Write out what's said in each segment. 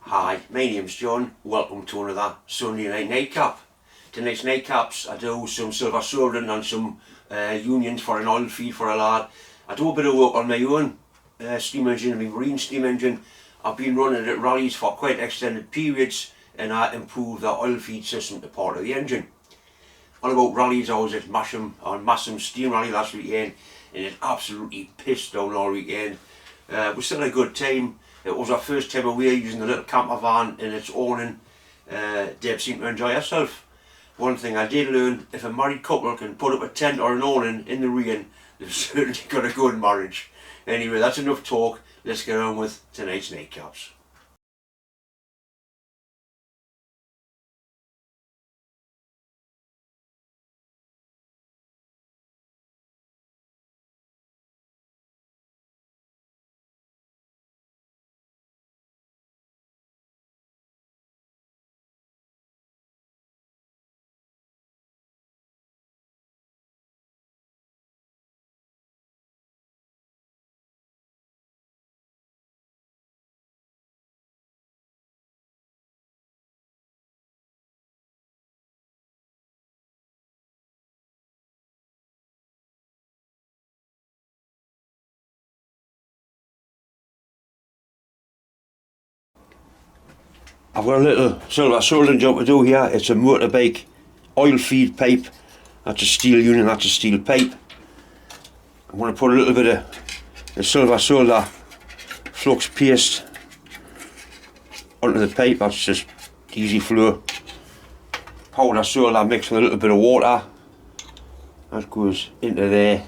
Hi, my name's John. Welcome to another Sunday night nightcap. Tonight's nightcaps, I do some silver soldering and some unions for an oil feed for a lad. I do a bit of work on my own steam engine, my marine steam engine. I've been running it at rallies for quite extended periods, and I improve the oil feed system to part of the engine. On about rallies, I was at Masham on Massam Steam Rally last weekend, and it absolutely pissed down all weekend. We still had a good time. It was our first time away using the little camper van in its awning. Deb seemed to enjoy herself. One thing I did learn, if a married couple can put up a tent or an awning in the rain, they've certainly got a good marriage. Anyway, that's enough talk. Let's get on with tonight's nightcaps. I've got a little silver soldering job to do here. It's a motorbike oil feed pipe. That's a steel union, that's a steel pipe. I'm going to put a little bit of the silver solder flux paste onto the pipe. That's just easy flow. Powder solder mixed with a little bit of water. That goes into there.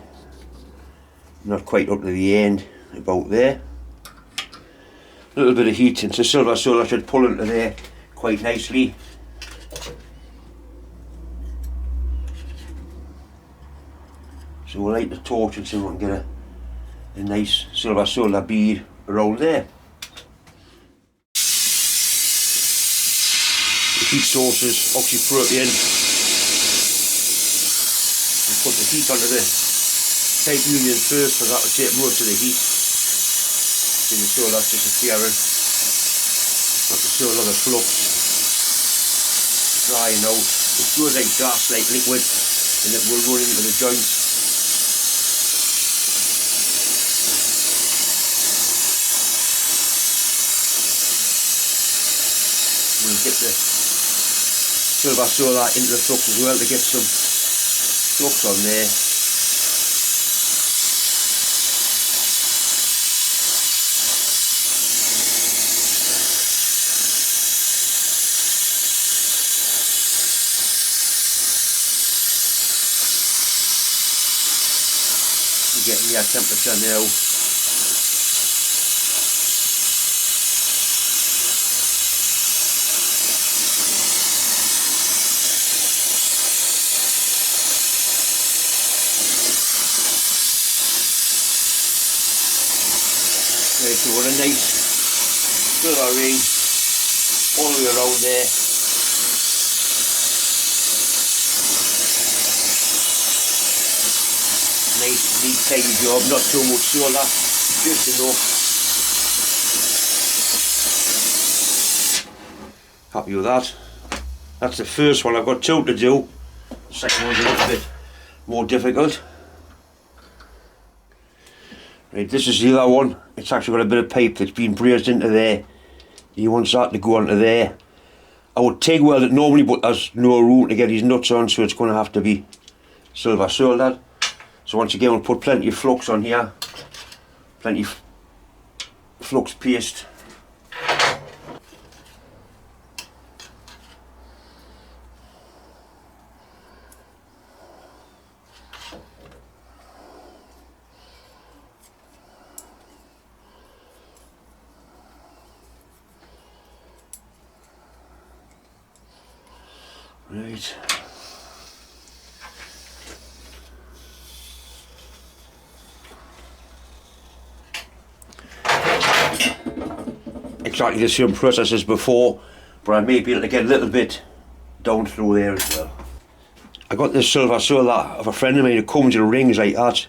Not quite up to the end, about there. A little bit of heat into silver solder should pull into there quite nicely. So we'll light the torch and see if we can get a nice silver solder bead around there. The heat source is oxypropane. We'll put the heat onto the pipe union first, because that will take most of the heat. See the solar's disappearing. Got the solar, the flux drying out. It goes like gas, like liquid, and it will run into the joints. We'll get the silver solar into the flux as well to get some flux on there. We're getting the temperature now. Right, so we're a nice silver ring all the way around there. Nice, neat, tidy job, not too much solder, just enough. Happy with that. That's the first one. I've got two to do. The second one's a little bit more difficult. Right, this is the other one. It's actually got a bit of pipe that's been brazed into there. He wants that to go onto there. I would TIG weld it normally, but there's no room to get his nuts on, so it's going to have to be silver soldered. So once again, we'll put plenty of flux on here, plenty of flux paste. Right. Exactly the same process as before, but I may be able to get a little bit down through there as well. I got this silver solder of a friend of mine who comes in rings like that.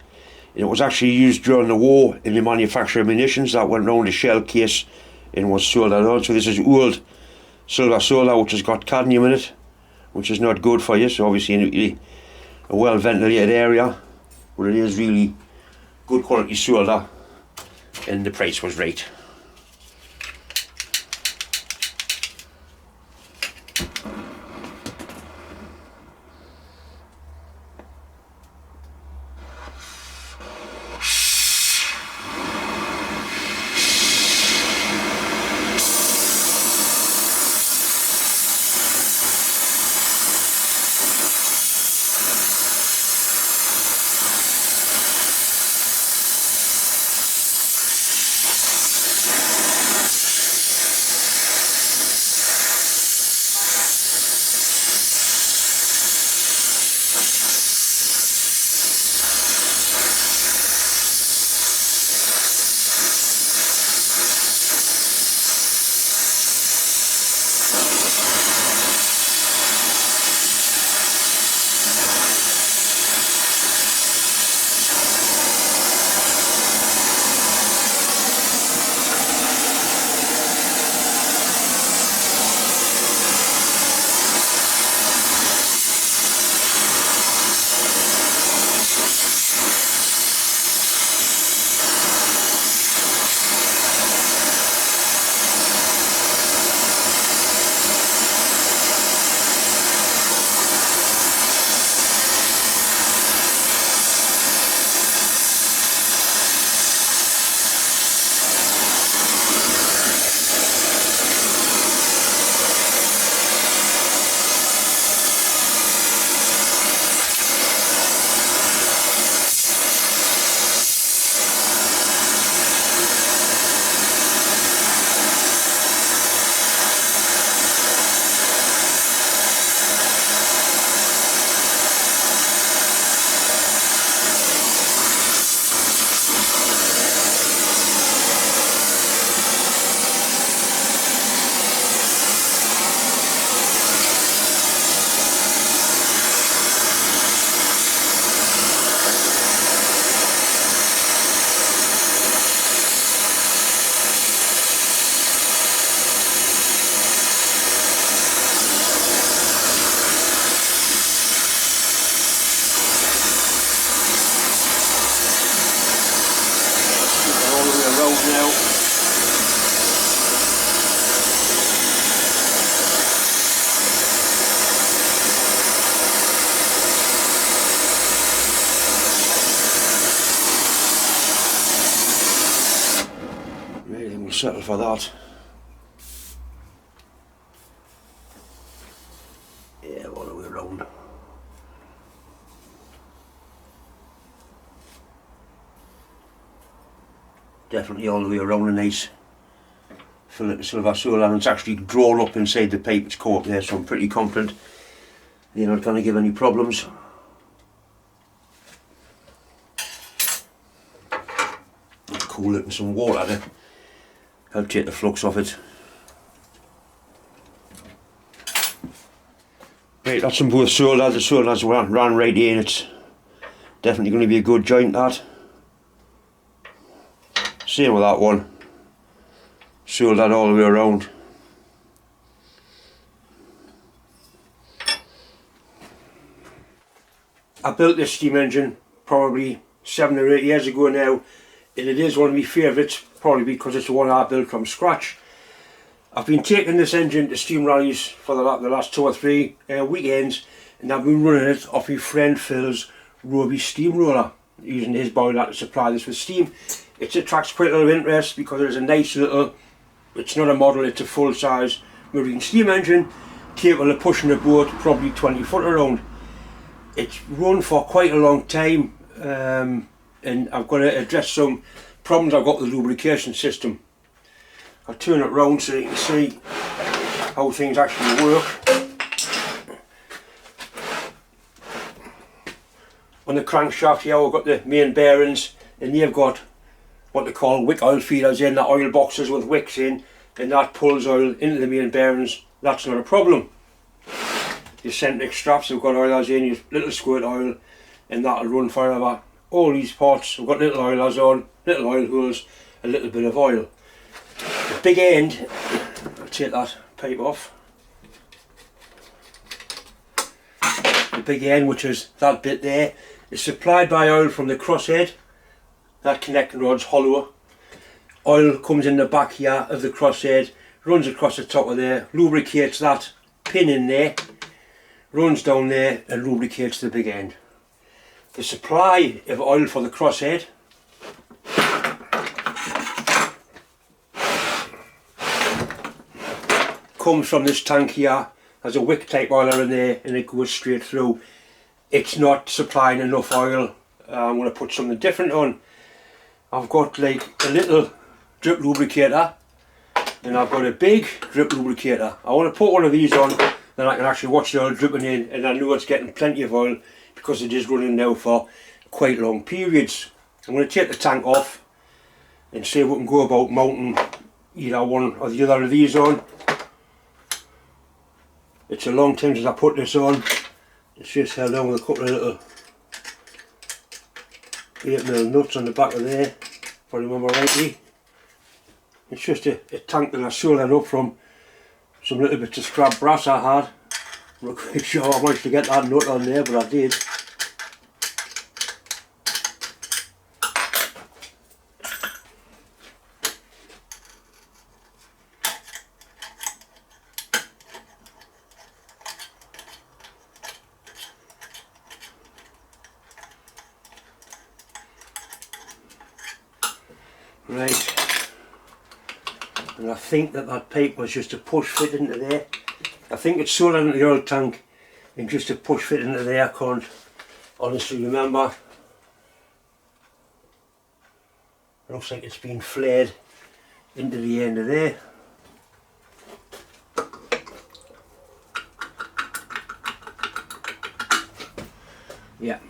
It was actually used during the war in the manufacture of munitions that went around the shell case and was soldered on. So this is old silver solder which has got cadmium in it, which is not good for you. So obviously in a well ventilated area, but it is really good quality solder, and the price was right. Now really we'll settle for that. Yeah, all the way around. Definitely all the way around a nice fillet silver solder, and it's actually drawn up inside the pipe. It's caught there, so I'm pretty confident you're not going to give any problems. I'll cool it in some water to help take the flux off it. Right, that's them both soldered. The solder's ran right in. It's definitely going to be a good joint, that. Same with that one. Soldered all the way around. I built this steam engine probably 7 or 8 years ago now, and it is one of my favourites, probably because it's the one I built from scratch. I've been taking this engine to steam rallies for the last 2 or 3 weekends, and I've been running it off my friend Phil's Roby steamroller, using his boiler to supply this with steam. It attracts quite a lot of interest because it's a nice little, it's not a model, it's a full size marine steam engine, capable of pushing a boat probably 20 foot around. It's run for quite a long time, and I've got to address some problems I've got with the lubrication system. I'll turn it round so you can see how things actually work. On the crankshaft here we've got the main bearings, and you've got what they call wick oil feeders in, the oil boxes with wicks in, and that pulls oil into the main bearings. That's not a problem. The centric straps have got oilers in, your little squirt oil, and that'll run forever. All these parts have got little oilers on, little oil holes, a little bit of oil. The big end, I'll take that pipe off. The big end, which is that bit there, is supplied by oil from the crosshead. That connecting rod's hollow. Oil comes in the back here of the crosshead, runs across the top of there, lubricates that pin in there, runs down there and lubricates the big end. The supply of oil for the crosshead comes from this tank here. There's a wick type oiler in there and it goes straight through. It's not supplying enough oil. I'm going to put something different on. I've got like a little drip lubricator and I've got a big drip lubricator. I want to put one of these on, then I can actually watch the oil dripping in and I know it's getting plenty of oil because it is running now for quite long periods. I'm going to take the tank off and see if we can go about mounting either one or the other of these on. It's a long time since I put this on. It's just held on with a couple of little 8mm nuts on the back of there, if I remember rightly. It's just a tank that I soldered up from some little bits of scrap brass I had. I'm not quite sure I managed to get that nut on there, but I did. Right, and I think that pipe was just a push fit into there. I think it's soldered into the oil tank and just a push fit into there. I can't honestly remember. It looks like it's been flared into the end of there. Yeah.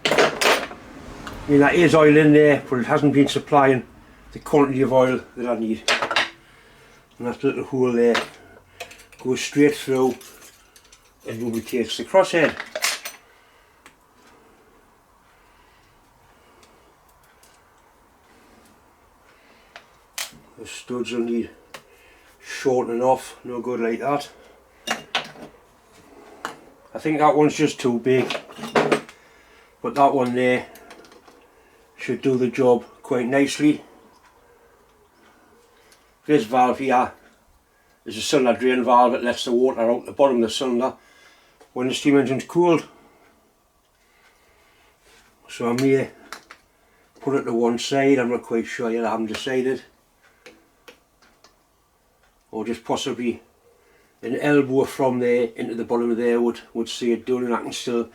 I mean, there is oil in there, but it hasn't been supplying the quantity of oil that I need. And that little hole there goes straight through and lubricates the crosshead. The studs will need shortening off, no good like that. I think that one's just too big, but that one there should do the job quite nicely. This valve here is a cylinder drain valve that lets the water out the bottom of the cylinder when the steam engine's cooled. So I may put it to one side, I'm not quite sure yet, I haven't decided. Or just possibly an elbow from there into the bottom of there would see it done and I can still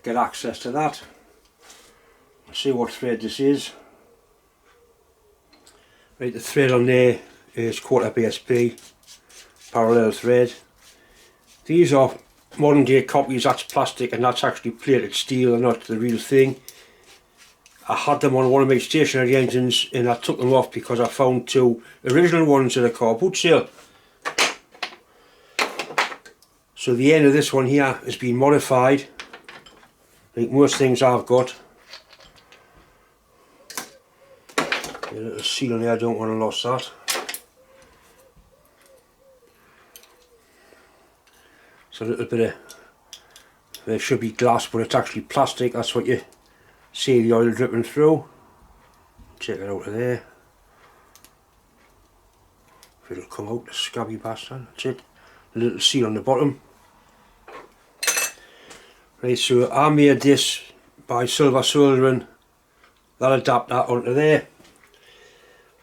get access to that. See what thread this is. Right, the thread on there is 1/4 BSP parallel thread. These are modern day copies, that's plastic and that's actually plated steel and not the real thing. I had them on one of my stationary engines and I took them off because I found 2 original ones at a car boot sale. So the end of this one here has been modified, like most things I've got. A little seal there, I don't want to lose that. It's a little bit of, there should be glass but it's actually plastic, that's what you see the oil dripping through. Take it out of there. If it'll come out, the scabby bastard, that's it. A little seal on the bottom. Right, so I made this by silver soldering that adapter onto there.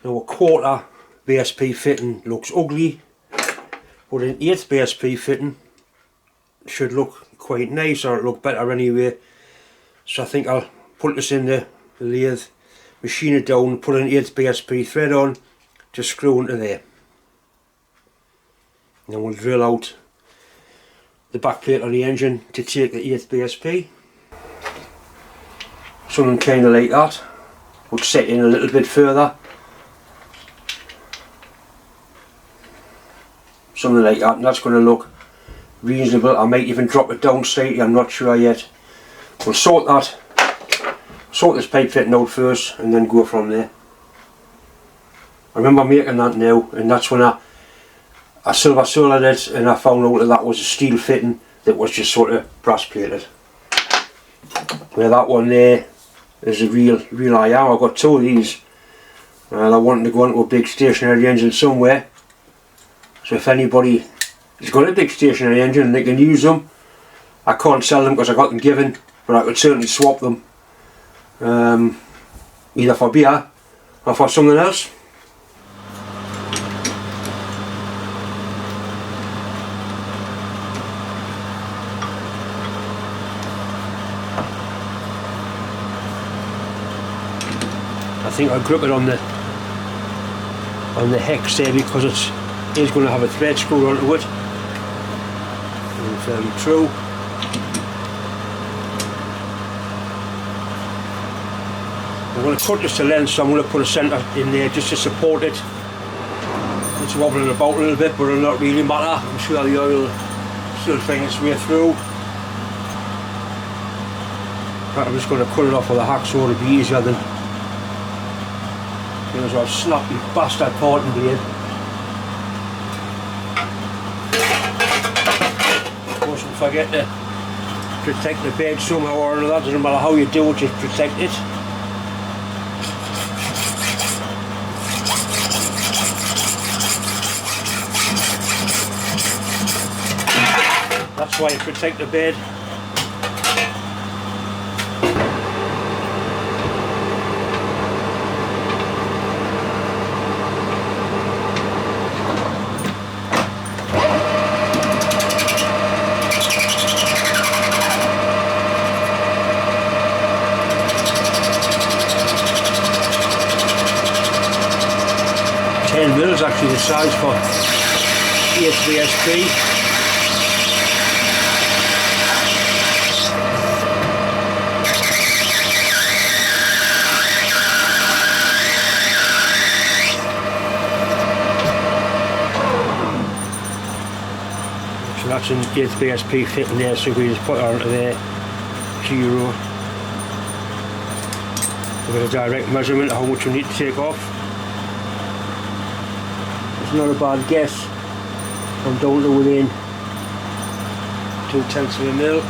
Now a 1/4 BSP fitting looks ugly, but an 1/8 BSP fitting should look quite nice, or it'll look better anyway. So I think I'll put this in the lathe, machine it down, put an 1/8 BSP thread on to screw into there. And then we'll drill out the back plate of the engine to take the 1/8 BSP. Something kind of like that, would set in a little bit further. Something like that, and that's going to look reasonable. I might even drop it down slightly, I'm not sure yet. We'll sort this pipe fitting out first and then go from there. remember making that now, and that's when I silver soldiered it, and I found out that was a steel fitting that was just sort of brass plated. Where that one there is a real I am. I've got two of these, and I wanted to go into a big stationary engine somewhere. So if anybody has got a big stationary engine and they can use them, I can't sell them because I got them given, but I could certainly swap them, either for beer or for something else. I think I'll grip it on the hex there because it is going to have a thread screwed onto it. And fairly true. I'm going to cut this to length, so I'm going to put a centre in there just to support it. It's wobbling about a little bit, but it'll not really matter. I'm sure the oil will still find its way through. But I'm just going to cut it off with a hacksaw to be easier than as well snappy bastard parting blade. Mustn't forget to protect the bed somehow or another. Doesn't matter how you do it, just protect it. That's why you protect the bed. 10mm is actually the size for 8VSP. So that's an 8VSP fitting there, so we just put it onto there, 0. We've got a direct measurement of how much we need to take off. It's not a bad guess. I'm down to within 0.2 of a mil.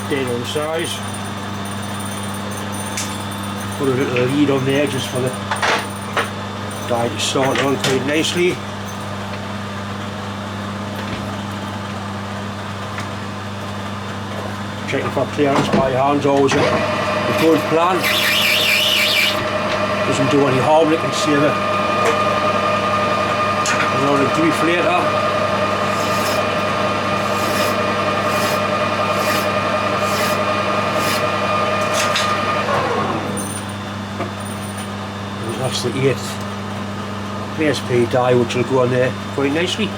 Dead on size. Put a little lead on there just for the die to start on quite nicely. Checking for clearance by hand, always a good plan. Doesn't do any harm, it can save it. A lot of grief later. That's the 8VSP die, which will go on there quite nicely.